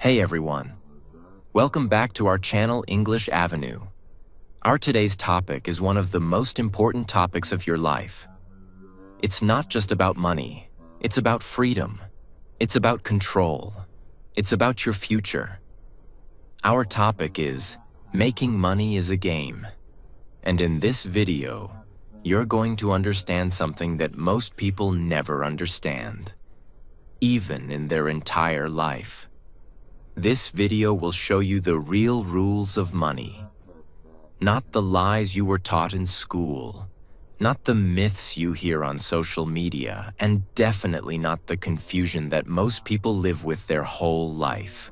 Hey everyone, welcome back to our channel English Avenue. Our today's topic is one of the most important topics of your life. It's not just about money, it's about freedom, it's about control, it's about your future. Our topic is making money is a game. And in this video, you're going to understand something that most people never understand, even in their entire life. This video will show you the real rules of money. Not the lies you were taught in school, not the myths you hear on social media, and definitely not the confusion that most people live with their whole life.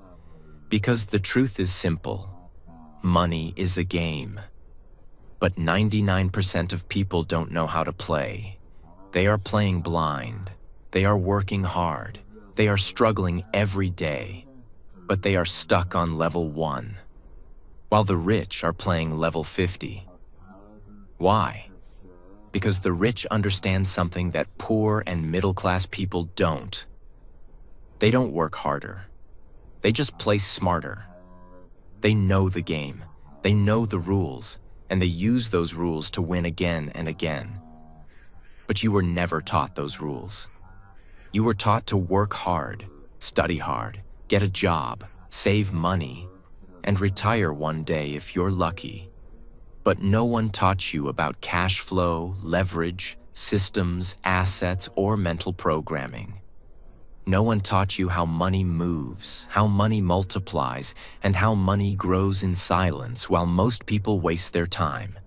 Because the truth is simple. Money is a game. But 99% of people don't know how to play. They are playing blind. They are working hard. They are struggling every day. But they are stuck on level 1, while the rich are playing level 50. Why? Because the rich understand something that poor and middle-class people don't. They don't work harder. They just play smarter. They know the game. They know the rules, and they use those rules to win again and again. But you were never taught those rules. You were taught to work hard, study hard, get a job, save money, and retire one day if you're lucky. But no one taught you about cash flow, leverage, systems, assets, or mental programming. No one taught you how money moves, how money multiplies, and how money grows in silence while most people waste their time.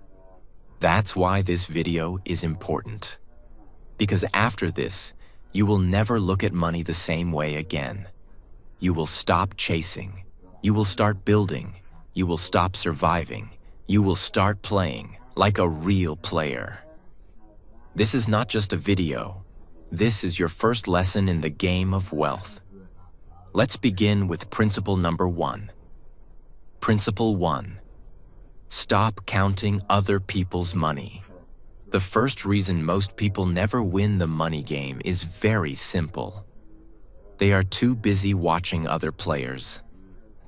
That's why this video is important. Because after this, you will never look at money the same way again. You will stop chasing. You will start building. You will stop surviving. You will start playing like a real player. This is not just a video. This is your first lesson in the game of wealth. Let's begin with principle number 1. Principle 1. Stop counting other people's money. The first reason most people never win the money game is very simple. They are too busy watching other players.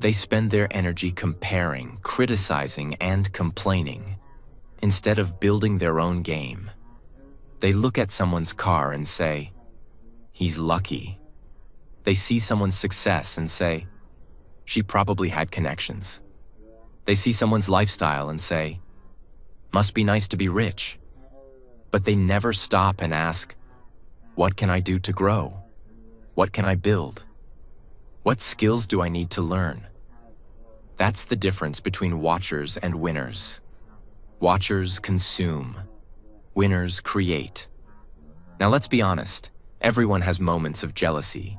They spend their energy comparing, criticizing, and complaining, instead of building their own game. They look at someone's car and say, "He's lucky." They see someone's success and say, "She probably had connections." They see someone's lifestyle and say, "Must be nice to be rich." But they never stop and ask, "What can I do to grow? What can I build? What skills do I need to learn?" That's the difference between watchers and winners. Watchers consume. Winners create. Now let's be honest, everyone has moments of jealousy.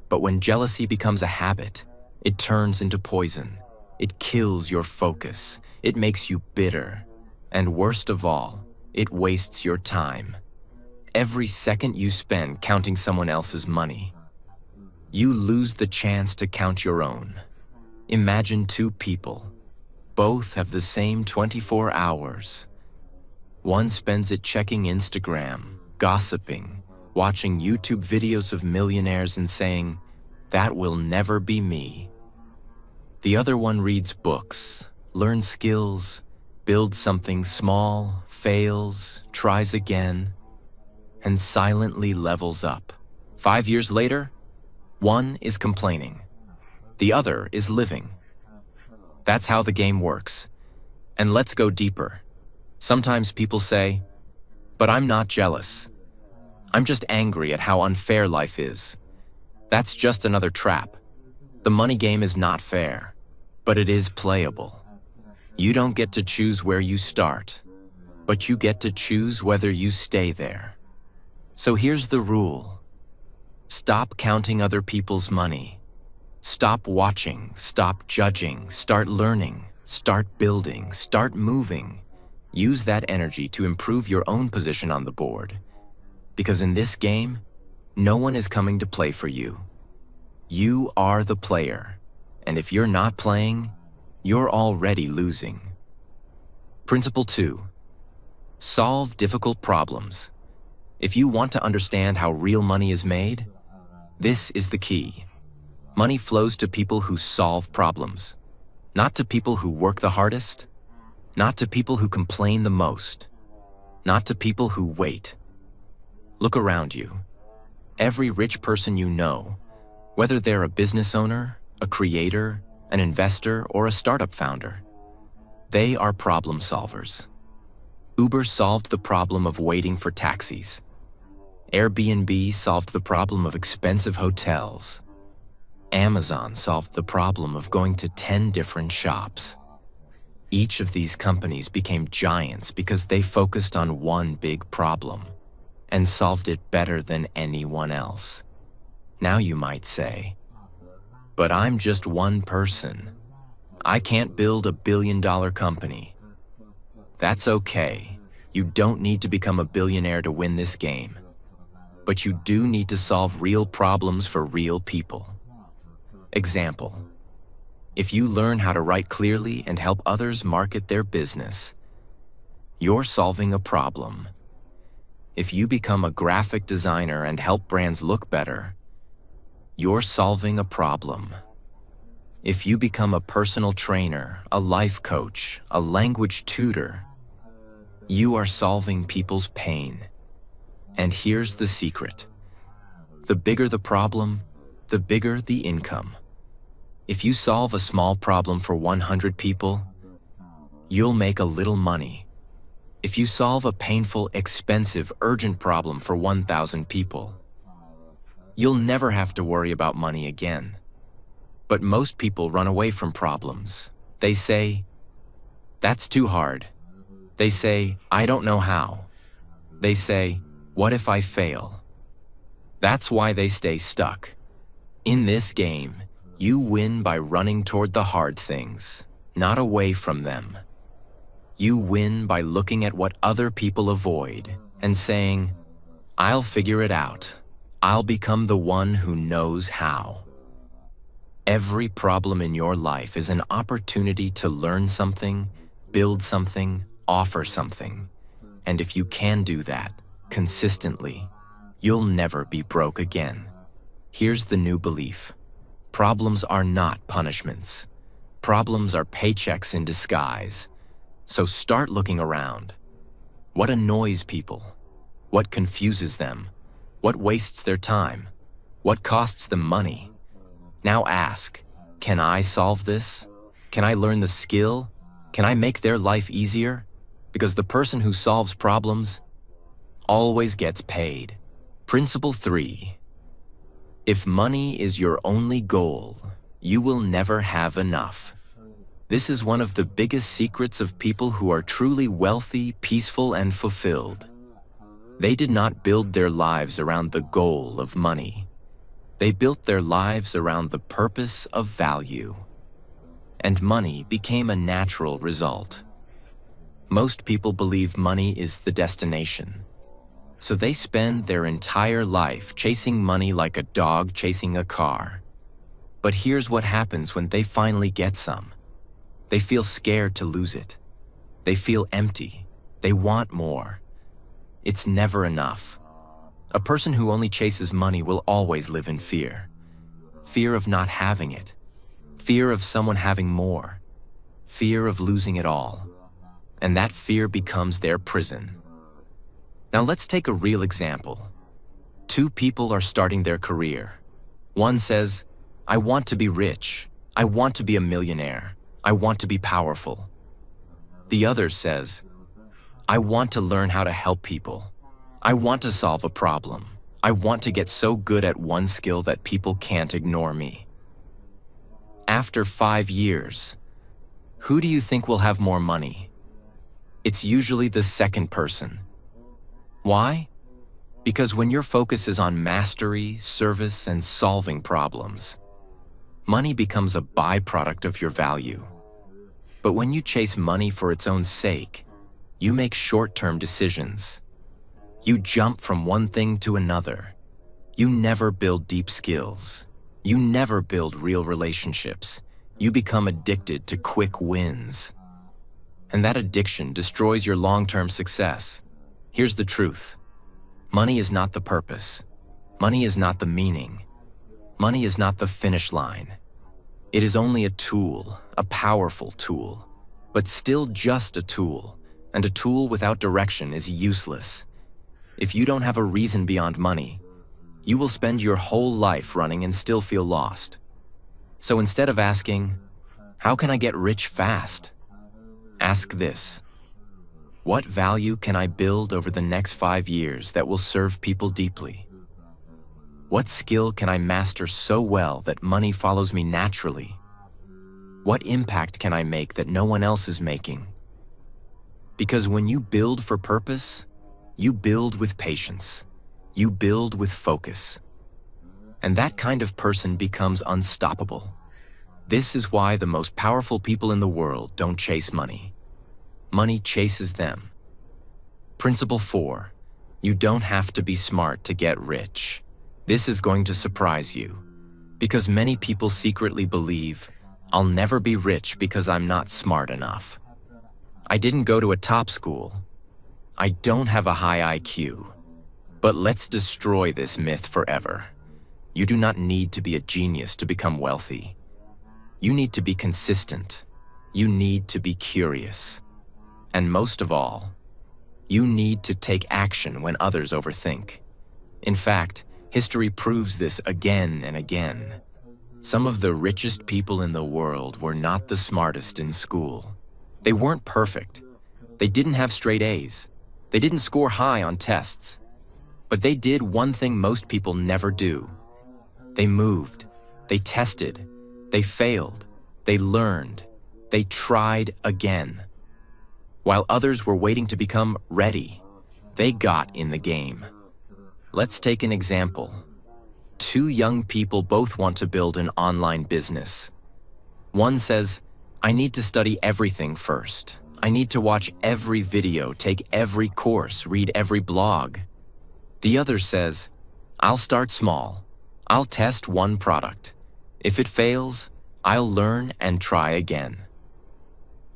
But when jealousy becomes a habit, it turns into poison. It kills your focus. It makes you bitter. And worst of all, it wastes your time. Every second you spend counting someone else's money, you lose the chance to count your own. Imagine two people. Both have the same 24 hours. One spends it checking Instagram, gossiping, watching YouTube videos of millionaires and saying, "That will never be me." The other one reads books, learns skills, builds something small, fails, tries again, and silently levels up. 5 years later, one is complaining. The other is living. That's how the game works. And let's go deeper. Sometimes people say, "But I'm not jealous. I'm just angry at how unfair life is." That's just another trap. The money game is not fair, but it is playable. You don't get to choose where you start, but you get to choose whether you stay there. So here's the rule. Stop counting other people's money. Stop watching, stop judging, start learning, start building, start moving. Use that energy to improve your own position on the board. Because in this game, no one is coming to play for you. You are the player. And if you're not playing, you're already losing. Principle 2. Solve difficult problems. If you want to understand how real money is made, this is the key. Money flows to people who solve problems, not to people who work the hardest, not to people who complain the most, not to people who wait. Look around you. Every rich person you know, whether they're a business owner, a creator, an investor, or a startup founder, they are problem solvers. Uber solved the problem of waiting for taxis. Airbnb solved the problem of expensive hotels. Amazon solved the problem of going to 10 different shops. Each of these companies became giants because they focused on one big problem and solved it better than anyone else. Now you might say, but I'm just one person. I can't build a billion-dollar company. That's okay. You don't need to become a billionaire to win this game. But you do need to solve real problems for real people. Example: if you learn how to write clearly and help others market their business, you're solving a problem. If you become a graphic designer and help brands look better, you're solving a problem. If you become a personal trainer, a life coach, a language tutor, you are solving people's pain. And here's the secret. The bigger the problem, the bigger the income. If you solve a small problem for 100 people, you'll make a little money. If you solve a painful, expensive, urgent problem for 1,000 people, you'll never have to worry about money again. But most people run away from problems. They say, "That's too hard." They say, "I don't know how." They say, "What if I fail?" That's why they stay stuck. In this game, you win by running toward the hard things, not away from them. You win by looking at what other people avoid and saying, "I'll figure it out. I'll become the one who knows how." Every problem in your life is an opportunity to learn something, build something, offer something. And if you can do that consistently, you'll never be broke again. Here's the new belief. Problems are not punishments. Problems are paychecks in disguise. So start looking around. What annoys people? What confuses them? What wastes their time? What costs them money? Now ask, can I solve this? Can I learn the skill? Can I make their life easier? Because the person who solves problems always gets paid. Principle 3. If money is your only goal, you will never have enough. This is one of the biggest secrets of people who are truly wealthy, peaceful, and fulfilled. They did not build their lives around the goal of money. They built their lives around the purpose of value. And money became a natural result. Most people believe money is the destination. So they spend their entire life chasing money like a dog chasing a car. But here's what happens when they finally get some. They feel scared to lose it. They feel empty. They want more. It's never enough. A person who only chases money will always live in fear. Fear of not having it. Fear of someone having more. Fear of losing it all. And that fear becomes their prison. Now let's take a real example. Two people are starting their career. One says, "I want to be rich. I want to be a millionaire. I want to be powerful." The other says, "I want to learn how to help people. I want to solve a problem. I want to get so good at one skill that people can't ignore me." After 5 years, who do you think will have more money? It's usually the second person. Why? Because when your focus is on mastery, service, and solving problems, money becomes a byproduct of your value. But when you chase money for its own sake, you make short-term decisions. You jump from one thing to another. You never build deep skills. You never build real relationships. You become addicted to quick wins. And that addiction destroys your long-term success. Here's the truth. Money is not the purpose. Money is not the meaning. Money is not the finish line. It is only a tool, a powerful tool, but still just a tool, and a tool without direction is useless. If you don't have a reason beyond money, you will spend your whole life running and still feel lost. So instead of asking, "How can I get rich fast?" ask this: "What value can I build over the next 5 years that will serve people deeply? What skill can I master so well that money follows me naturally? What impact can I make that no one else is making?" Because when you build for purpose, you build with patience. You build with focus. And that kind of person becomes unstoppable. This is why the most powerful people in the world don't chase money. Money chases them. Principle 4. You don't have to be smart to get rich. This is going to surprise you, because many people secretly believe, "I'll never be rich because I'm not smart enough. I didn't go to a top school. I don't have a high IQ." But let's destroy this myth forever. You do not need to be a genius to become wealthy. You need to be consistent. You need to be curious. And most of all, you need to take action when others overthink. In fact, history proves this again and again. Some of the richest people in the world were not the smartest in school. They weren't perfect. They didn't have straight A's. They didn't score high on tests. But they did one thing most people never do. They moved. They tested. They failed. They learned. They tried again. While others were waiting to become ready, they got in the game. Let's take an example. 2 young people both want to build an online business. One says, "I need to study everything first. I need to watch every video, take every course, read every blog." The other says, "I'll start small. I'll test one product. If it fails, I'll learn and try again."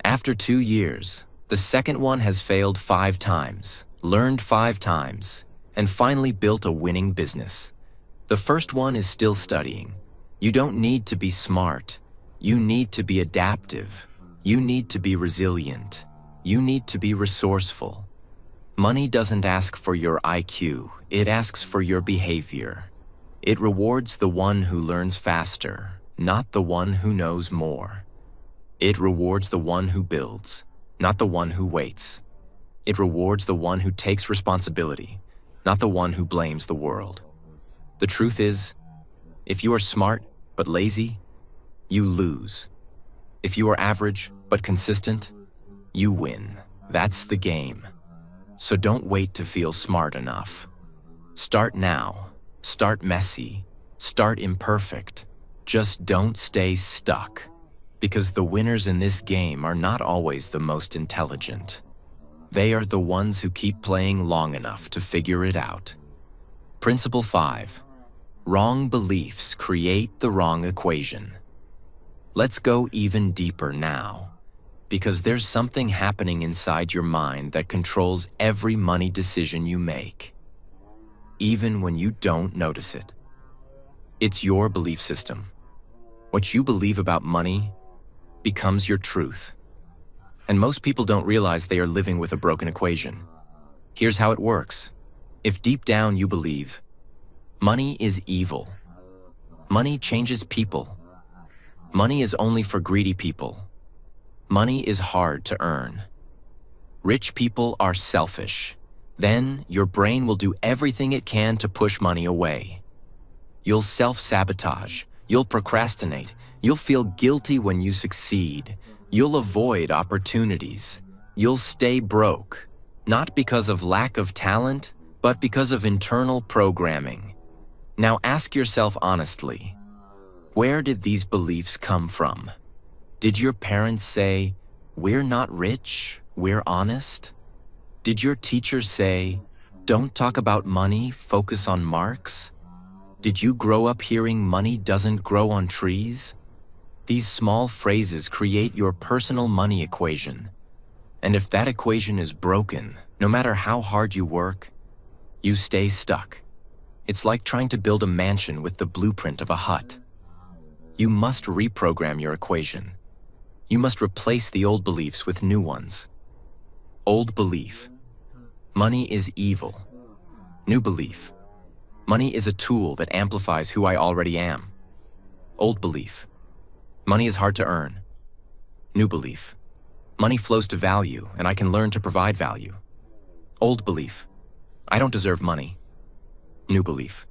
After 2 years, the second one has failed 5 times, learned 5 times, and finally built a winning business. The first one is still studying. You don't need to be smart. You need to be adaptive. You need to be resilient. You need to be resourceful. Money doesn't ask for your IQ, it asks for your behavior. It rewards the one who learns faster, not the one who knows more. It rewards the one who builds, not the one who waits. It rewards the one who takes responsibility, not the one who blames the world. The truth is, if you are smart but lazy, you lose. If you are average but consistent, you win. That's the game. So don't wait to feel smart enough. Start now. Start messy. Start imperfect. Just don't stay stuck. Because the winners in this game are not always the most intelligent. They are the ones who keep playing long enough to figure it out. Principle 5. Wrong beliefs create the wrong equation. Let's go even deeper now, because there's something happening inside your mind that controls every money decision you make, even when you don't notice it. It's your belief system. What you believe about money becomes your truth. And most people don't realize they are living with a broken equation. Here's how it works. If deep down you believe, money is evil, money changes people, money is only for greedy people, money is hard to earn, rich people are selfish, then your brain will do everything it can to push money away. You'll self-sabotage, you'll procrastinate, you'll feel guilty when you succeed, you'll avoid opportunities, you'll stay broke, not because of lack of talent, but because of internal programming. Now ask yourself honestly, where did these beliefs come from? Did your parents say, "We're not rich, we're honest"? Did your teacher say, "Don't talk about money, focus on marks"? Did you grow up hearing money doesn't grow on trees? These small phrases create your personal money equation. And if that equation is broken, no matter how hard you work, you stay stuck. It's like trying to build a mansion with the blueprint of a hut. You must reprogram your equation. You must replace the old beliefs with new ones. Old belief: money is evil. New belief: money is a tool that amplifies who I already am. Old belief: money is hard to earn. New belief: money flows to value and I can learn to provide value. Old belief: I don't deserve money. New belief: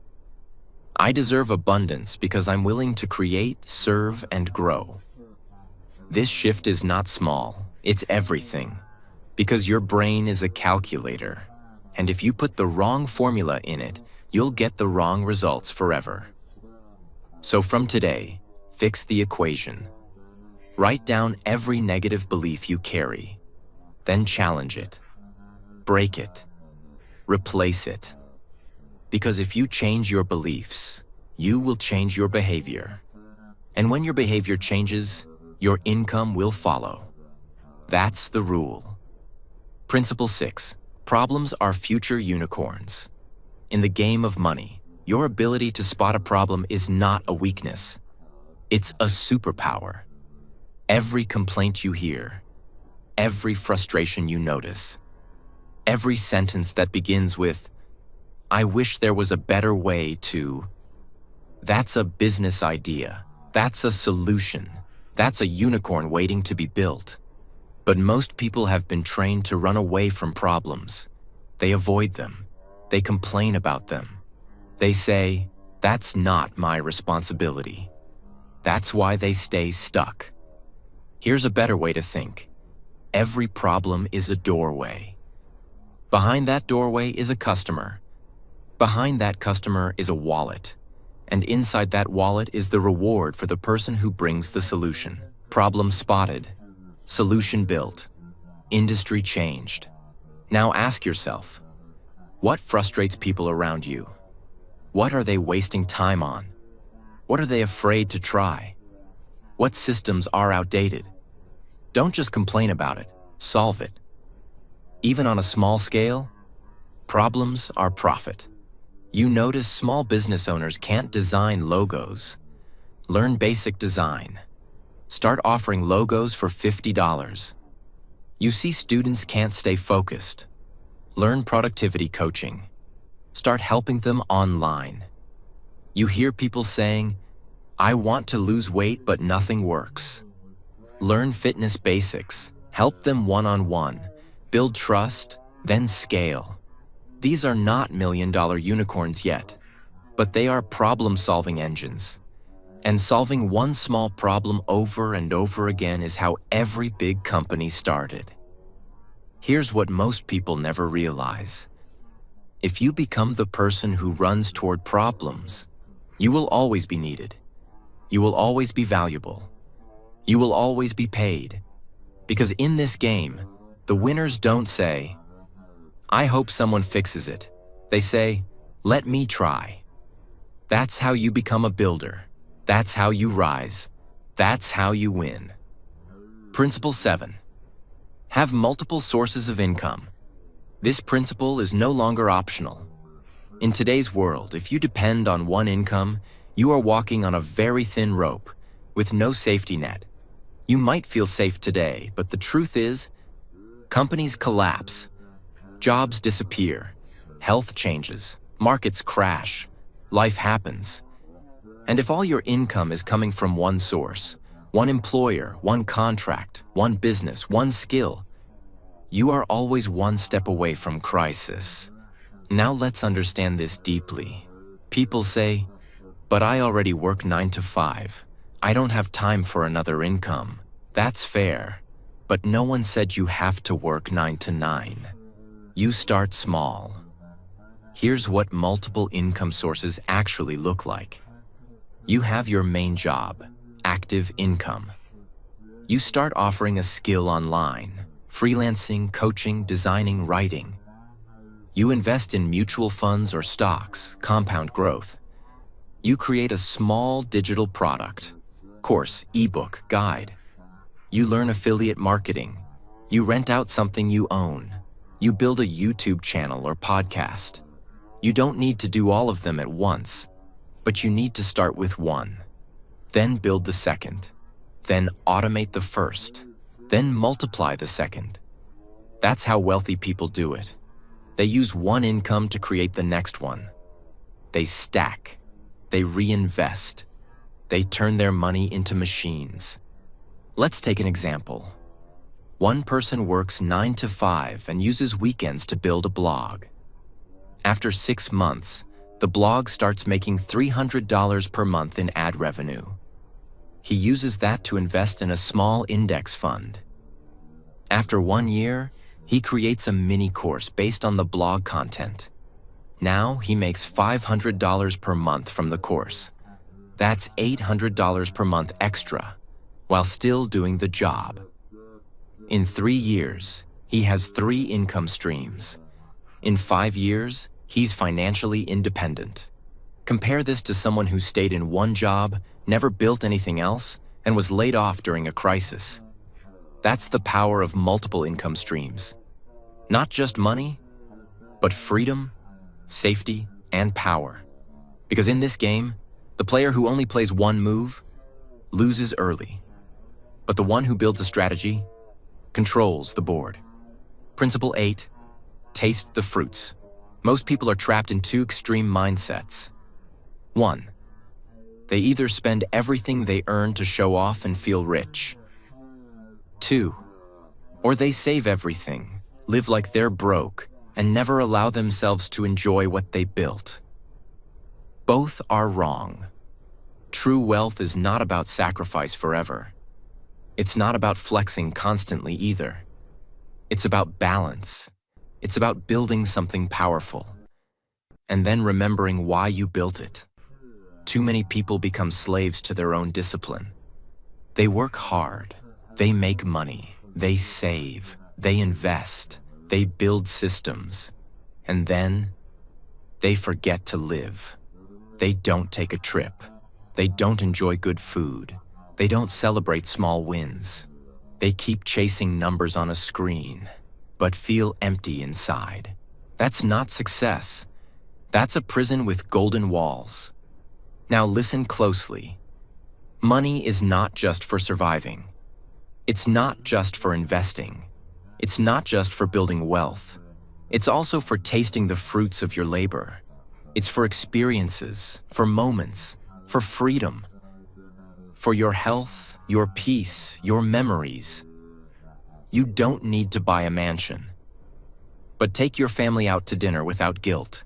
I deserve abundance because I'm willing to create, serve, and grow. This shift is not small, it's everything. Because your brain is a calculator, and if you put the wrong formula in it, you'll get the wrong results forever. So from today, fix the equation. Write down every negative belief you carry, then challenge it. Break it. Replace it. Because if you change your beliefs, you will change your behavior. And when your behavior changes, your income will follow. That's the rule. Principle 6. Problems are future unicorns. In the game of money, your ability to spot a problem is not a weakness. It's a superpower. Every complaint you hear, every frustration you notice, every sentence that begins with, "I wish there was a better way to," that's a business idea. That's a solution. That's a unicorn waiting to be built. But most people have been trained to run away from problems. They avoid them. They complain about them. They say, "That's not my responsibility." That's why they stay stuck. Here's a better way to think. Every problem is a doorway. Behind that doorway is a customer. Behind that customer is a wallet. And inside that wallet is the reward for the person who brings the solution. Problem spotted. Solution built. Industry changed. Now ask yourself, what frustrates people around you? What are they wasting time on? What are they afraid to try? What systems are outdated? Don't just complain about it, solve it. Even on a small scale, problems are profit. You notice small business owners can't design logos. Learn basic design. Start offering logos for $50. You see students can't stay focused. Learn productivity coaching. Start helping them online. You hear people saying, "I want to lose weight, but nothing works." Learn fitness basics. Help them one-on-one. Build trust, then scale. These are not million-dollar unicorns yet, but they are problem-solving engines. And solving one small problem over and over again is how every big company started. Here's what most people never realize. If you become the person who runs toward problems, you will always be needed. You will always be valuable. You will always be paid. Because in this game, the winners don't say, "I hope someone fixes it." They say, "Let me try." That's how you become a builder. That's how you rise. That's how you win. Principle 7. Have multiple sources of income. This principle is no longer optional. In today's world, if you depend on one income, you are walking on a very thin rope with no safety net. You might feel safe today, but the truth is, companies collapse, jobs disappear, health changes, markets crash, life happens. And if all your income is coming from one source, one employer, one contract, one business, one skill, you are always one step away from crisis. Now let's understand this deeply. People say, "But I already work 9 to 5. I don't have time for another income." That's fair, but no one said you have to work 9 to 9. You start small. Here's what multiple income sources actually look like. You have your main job, active income. You start offering a skill online, freelancing, coaching, designing, writing. You invest in mutual funds or stocks, compound growth. You create a small digital product, course, ebook, guide. You learn affiliate marketing. You rent out something you own. You build a YouTube channel or podcast. You don't need to do all of them at once, but you need to start with one, then build the second, then automate the first, then multiply the second. That's how wealthy people do it. They use one income to create the next one. They stack, they reinvest, they turn their money into machines. Let's take an example. One person works 9 to 5 and uses weekends to build a blog. After 6 months, the blog starts making $300 per month in ad revenue. He uses that to invest in a small index fund. After 1 year, he creates a mini course based on the blog content. Now he makes $500 per month from the course. That's $800 per month extra, while still doing the job. In 3 years, he has 3 income streams. In 5 years, he's financially independent. Compare this to someone who stayed in one job, never built anything else, and was laid off during a crisis. That's the power of multiple income streams. Not just money, but freedom, safety, and power. Because in this game, the player who only plays one move loses early. But the one who builds a strategy controls the board. Principle 8, taste the fruits. Most people are trapped in 2 extreme mindsets. 1, they either spend everything they earn to show off and feel rich. 2, or they save everything, live like they're broke, and never allow themselves to enjoy what they built. Both are wrong. True wealth is not about sacrifice forever. It's not about flexing constantly either. It's about balance. It's about building something powerful, and then remembering why you built it. Too many people become slaves to their own discipline. They work hard, they make money, they save, they invest, they build systems, and then they forget to live. They don't take a trip. They don't enjoy good food. They don't celebrate small wins. They keep chasing numbers on a screen, but feel empty inside. That's not success. That's a prison with golden walls. Now listen closely. Money is not just for surviving. It's not just for investing. It's not just for building wealth. It's also for tasting the fruits of your labor. It's for experiences, for moments, for freedom, for your health, your peace, your memories. You don't need to buy a mansion, but take your family out to dinner without guilt.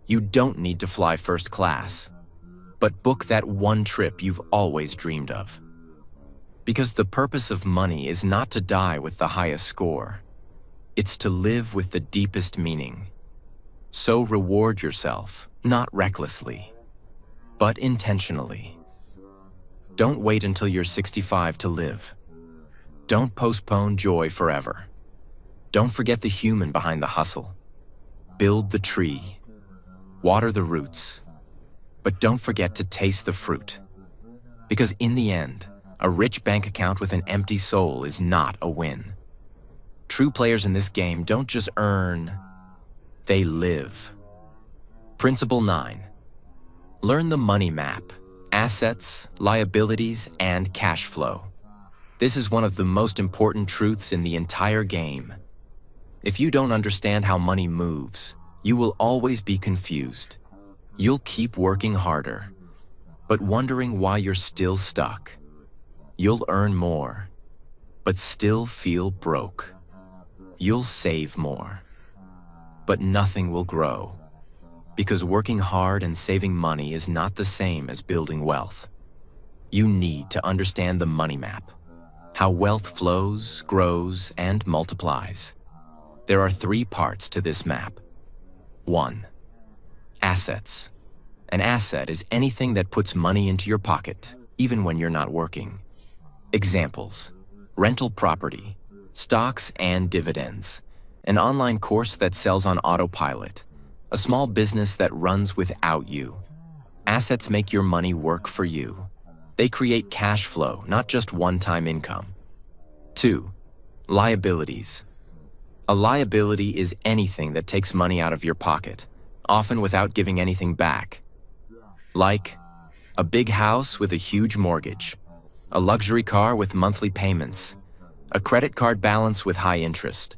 You don't need to fly first class, but book that one trip you've always dreamed of. Because the purpose of money is not to die with the highest score. It's to live with the deepest meaning. So reward yourself, not recklessly, but intentionally. Don't wait until you're 65 to live. Don't postpone joy forever. Don't forget the human behind the hustle. Build the tree, water the roots, but don't forget to taste the fruit. Because in the end, a rich bank account with an empty soul is not a win. True players in this game don't just earn, they live. Principle 9. Learn the money map, assets, liabilities, and cash flow. This is one of the most important truths in the entire game. If you don't understand how money moves, you will always be confused. You'll keep working harder, but wondering why you're still stuck. You'll earn more, but still feel broke. You'll save more, but nothing will grow. Because working hard and saving money is not the same as building wealth. You need to understand the money map, how wealth flows, grows, and multiplies. There are 3 parts to this map. 1. Assets. An asset is anything that puts money into your pocket, even when you're not working. Examples: rental property, stocks and dividends, an online course that sells on autopilot, a small business that runs without you. Assets make your money work for you. They create cash flow, not just one-time income. 2. Liabilities. A liability is anything that takes money out of your pocket. often without giving anything back. Like a big house with a huge mortgage, a luxury car with monthly payments, a credit card balance with high interest.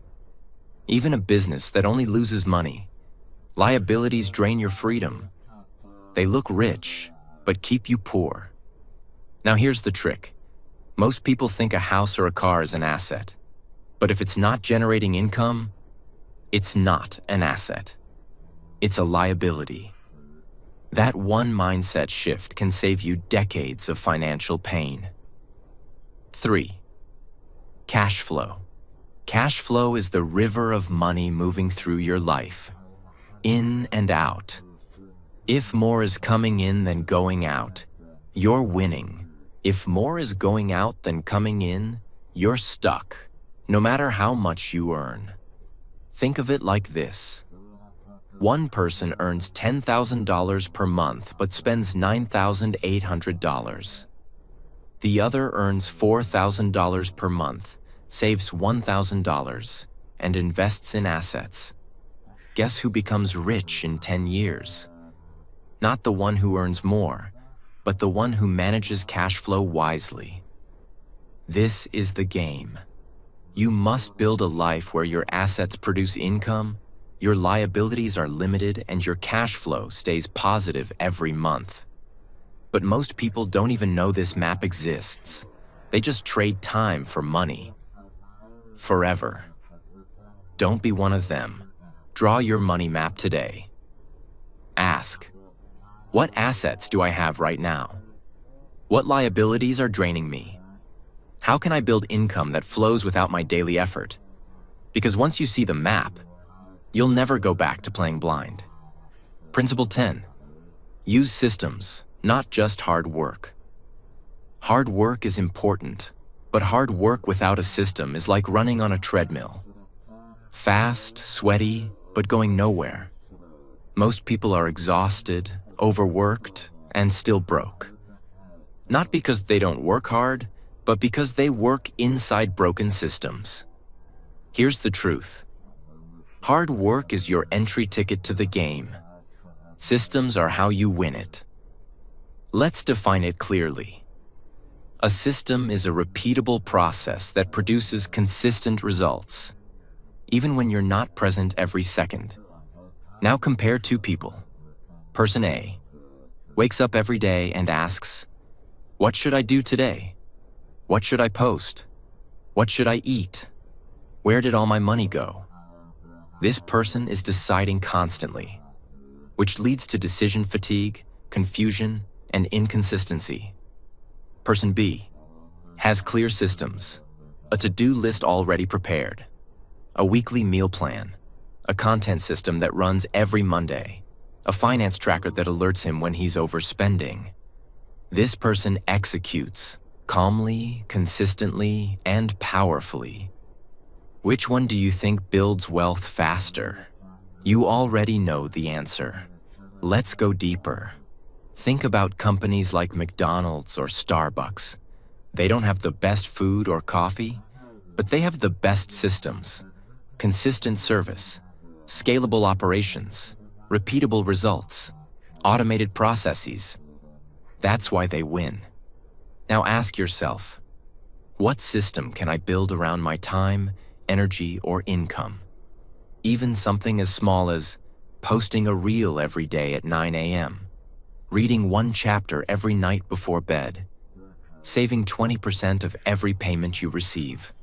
Even a business that only loses money. Liabilities drain your freedom. They look rich, but keep you poor. Now here's the trick. Most people think a house or a car is an asset. But if it's not generating income, it's not an asset. It's a liability. That one mindset shift can save you decades of financial pain. 3. Cash flow. Cash flow is the river of money moving through your life, in and out. If more is coming in than going out, you're winning. If more is going out than coming in, you're stuck, no matter how much you earn. Think of it like this. One person earns $10,000 per month but spends $9,800. The other earns $4,000 per month, saves $1,000, and invests in assets. Guess who becomes rich in 10 years? Not the one who earns more, but the one who manages cash flow wisely. This is the game. You must build a life where your assets produce income, your liabilities are limited, and your cash flow stays positive every month. But most people don't even know this map exists. They just trade time for money. Forever. Don't be one of them. Draw your money map today. Ask, what assets do I have right now? What liabilities are draining me? How can I build income that flows without my daily effort? Because once you see the map, you'll never go back to playing blind. Principle 10. Use systems, not just hard work. Hard work is important, but hard work without a system is like running on a treadmill. Fast, sweaty, but going nowhere. Most people are exhausted, overworked, and still broke. Not because they don't work hard, but because they work inside broken systems. Here's the truth. Hard work is your entry ticket to the game. Systems are how you win it. Let's define it clearly. A system is a repeatable process that produces consistent results, even when you're not present every second. Now compare two people. Person A wakes up every day and asks, "What should I do today? What should I post? What should I eat? Where did all my money go?" This person is deciding constantly, which leads to decision fatigue, confusion, and inconsistency. Person B has clear systems, a to-do list already prepared, a weekly meal plan, a content system that runs every Monday, a finance tracker that alerts him when he's overspending. This person executes calmly, consistently, and powerfully. Which one do you think builds wealth faster? You already know the answer. Let's go deeper. Think about companies like McDonald's or Starbucks. They don't have the best food or coffee, but they have the best systems, consistent service, scalable operations, repeatable results, automated processes. That's why they win. Now ask yourself, what system can I build around my time, energy, or income? Even something as small as posting a reel every day at 9 a.m., reading one chapter every night before bed, saving 20% of every payment you receive,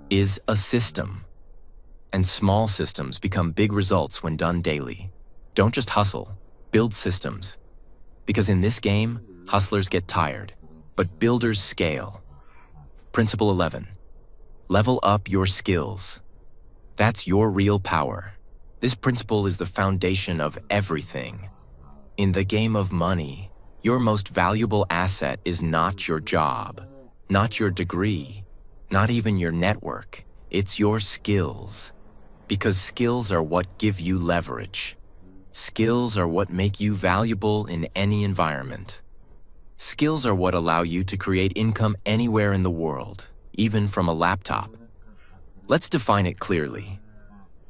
is a system. And small systems become big results when done daily. Don't just hustle, build systems. Because in this game, hustlers get tired, but builders scale. Principle 11. Level up your skills. That's your real power. This principle is the foundation of everything. In the game of money, your most valuable asset is not your job, not your degree, not even your network. It's your skills. Because skills are what give you leverage. Skills are what make you valuable in any environment. Skills are what allow you to create income anywhere in the world, even from a laptop. Let's define it clearly.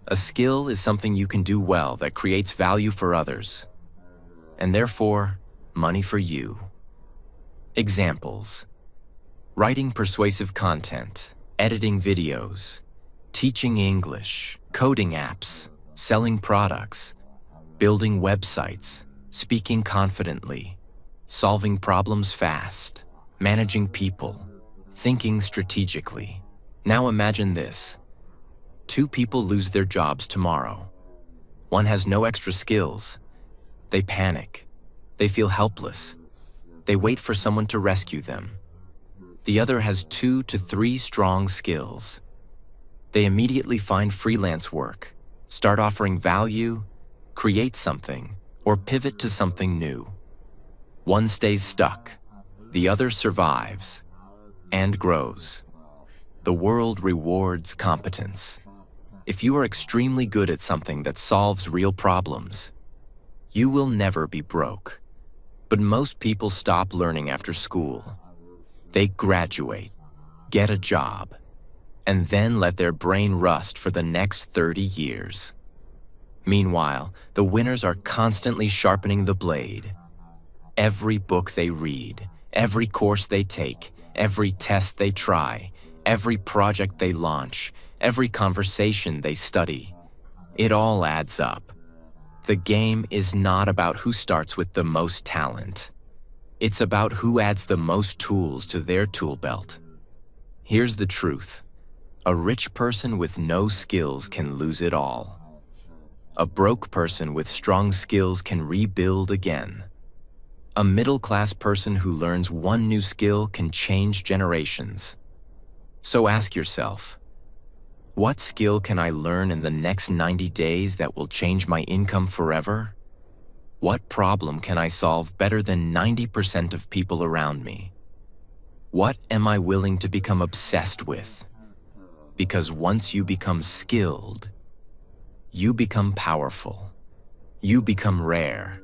A skill is something you can do well that creates value for others, and therefore, money for you. Examples: writing persuasive content, editing videos, teaching English, coding apps, selling products, building websites, speaking confidently, solving problems fast, managing people, thinking strategically. Now imagine this. Two people lose their jobs tomorrow. One has no extra skills. They panic. They feel helpless. They wait for someone to rescue them. The other has 2 to 3 strong skills. They immediately find freelance work, start offering value, create something, or pivot to something new. One stays stuck. The other survives and grows. The world rewards competence. If you are extremely good at something that solves real problems, you will never be broke. But most people stop learning after school. They graduate, get a job, and then let their brain rust for the next 30 years. Meanwhile, the winners are constantly sharpening the blade. Every book they read, every course they take, every test they try, every project they launch, every conversation they study, it all adds up. The game is not about who starts with the most talent. It's about who adds the most tools to their tool belt. Here's the truth. A rich person with no skills can lose it all. A broke person with strong skills can rebuild again. A middle-class person who learns one new skill can change generations. So ask yourself, what skill can I learn in the next 90 days that will change my income forever? What problem can I solve better than 90% of people around me? What am I willing to become obsessed with? Because once you become skilled, you become powerful. You become rare.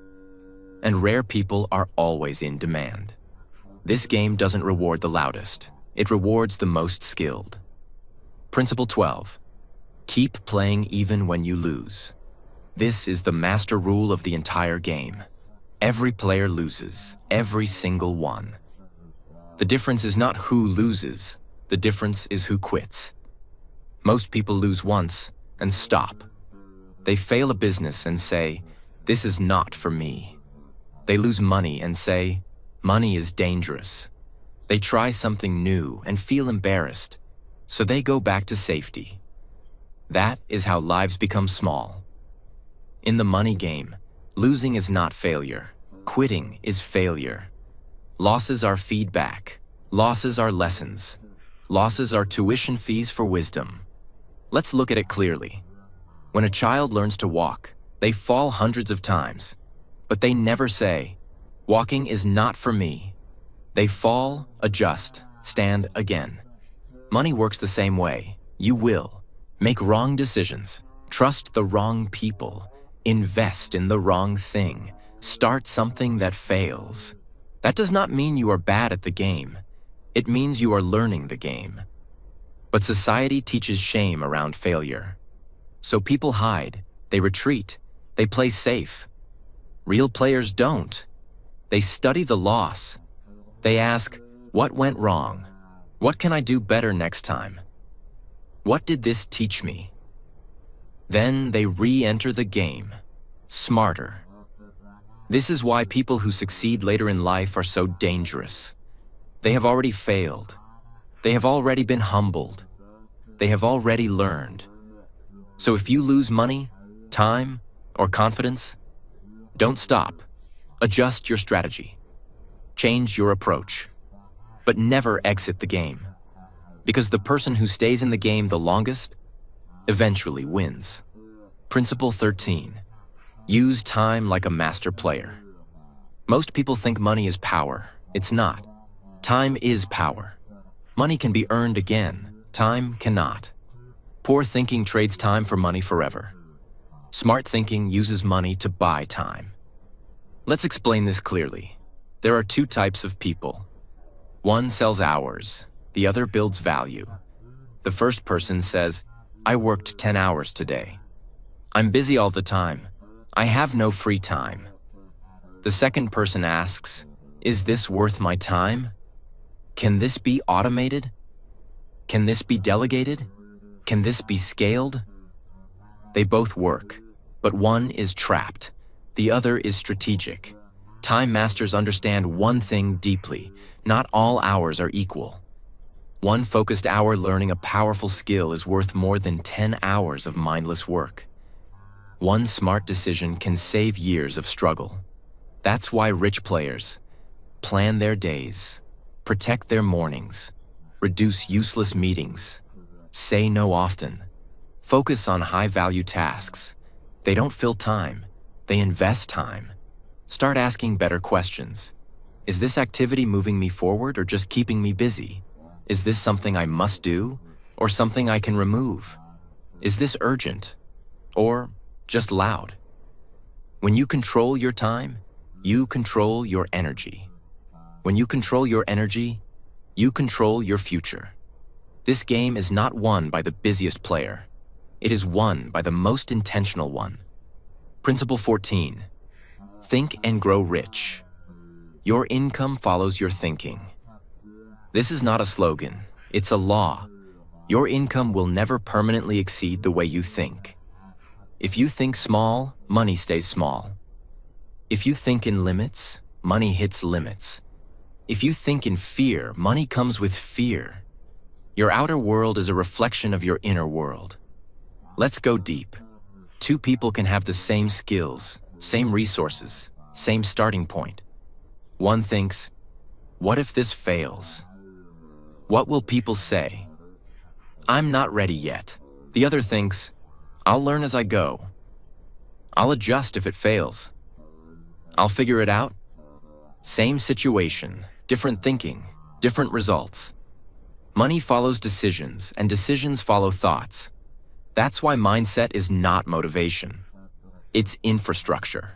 And rare people are always in demand. This game doesn't reward the loudest. It rewards the most skilled. Principle 12. Keep playing even when you lose. This is the master rule of the entire game. Every player loses, every single one. The difference is not who loses, the difference is who quits. Most people lose once and stop. They fail a business and say, "This is not for me." They lose money and say, "Money is dangerous." They try something new and feel embarrassed, so they go back to safety. That is how lives become small. In the money game, losing is not failure. Quitting is failure. Losses are feedback. Losses are lessons. Losses are tuition fees for wisdom. Let's look at it clearly. When a child learns to walk, they fall hundreds of times, but they never say, "Walking is not for me." They fall, adjust, stand again. Money works the same way. You will make wrong decisions, trust the wrong people, invest in the wrong thing, start something that fails. That does not mean you are bad at the game. It means you are learning the game. But society teaches shame around failure. So people hide, they retreat, they play safe. Real players don't. They study the loss. They ask, what went wrong? What can I do better next time? What did this teach me? Then they re-enter the game, smarter. This is why people who succeed later in life are so dangerous. They have already failed. They have already been humbled. They have already learned. So if you lose money, time, or confidence, don't stop. Adjust your strategy. Change your approach. But never exit the game. Because the person who stays in the game the longest eventually wins. Principle 13. Use time like a master player. Most people think money is power. It's not. Time is power. Money can be earned again. Time cannot. Poor thinking trades time for money forever. Smart thinking uses money to buy time. Let's explain this clearly. There are 2 types of people. One sells hours, the other builds value. The first person says, "I worked 10 hours today. I'm busy all the time. I have no free time. The second person asks, is this worth my time? Can this be automated? Can this be delegated? Can this be scaled? They both work, but one is trapped. The other is strategic. Time masters understand one thing deeply: not all hours are equal. One focused hour learning a powerful skill is worth more than 10 hours of mindless work. One smart decision can save years of struggle. That's why rich players plan their days, protect their mornings, reduce useless meetings, say no often, focus on high-value tasks. They don't fill time, they invest time. Start asking better questions. Is this activity moving me forward or just keeping me busy? Is this something I must do or something I can remove? Is this urgent or just loud? When you control your time, you control your energy. When you control your energy, you control your future. This game is not won by the busiest player. It is won by the most intentional one. Principle 14. Think and grow rich. Your income follows your thinking. This is not a slogan, it's a law. Your income will never permanently exceed the way you think. If you think small, money stays small. If you think in limits, money hits limits. If you think in fear, money comes with fear. Your outer world is a reflection of your inner world. Let's go deep. Two people can have the same skills, same resources, same starting point. One thinks, what if this fails? What will people say? I'm not ready yet. The other thinks, I'll learn as I go. I'll adjust if it fails. I'll figure it out. Same situation, different thinking, different results. Money follows decisions, and decisions follow thoughts. That's why mindset is not motivation. It's infrastructure.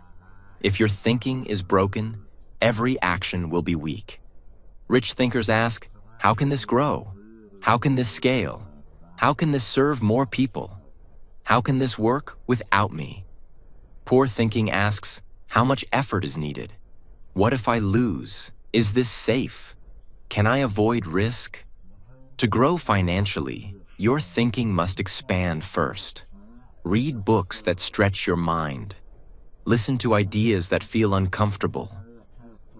If your thinking is broken, every action will be weak. Rich thinkers ask, how can this grow? How can this scale? How can this serve more people? How can this work without me? Poor thinking asks, how much effort is needed? What if I lose? Is this safe? Can I avoid risk? To grow financially, your thinking must expand first. Read books that stretch your mind. Listen to ideas that feel uncomfortable.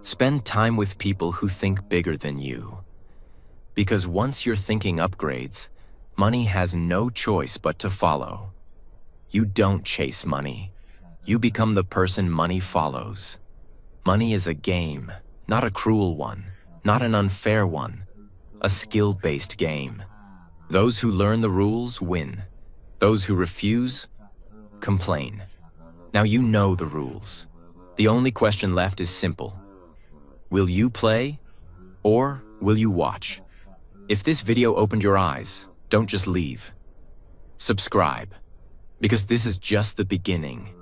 Spend time with people who think bigger than you. Because once your thinking upgrades, money has no choice but to follow. You don't chase money. You become the person money follows. Money is a game, not a cruel one, not an unfair one, a skill-based game. Those who learn the rules win. Those who refuse, complain. Now you know the rules. The only question left is simple. Will you play or will you watch? If this video opened your eyes, don't just leave. Subscribe, because this is just the beginning.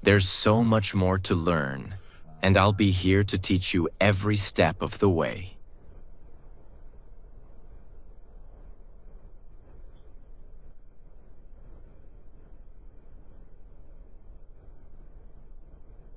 There's so much more to learn, and I'll be here to teach you every step of the way.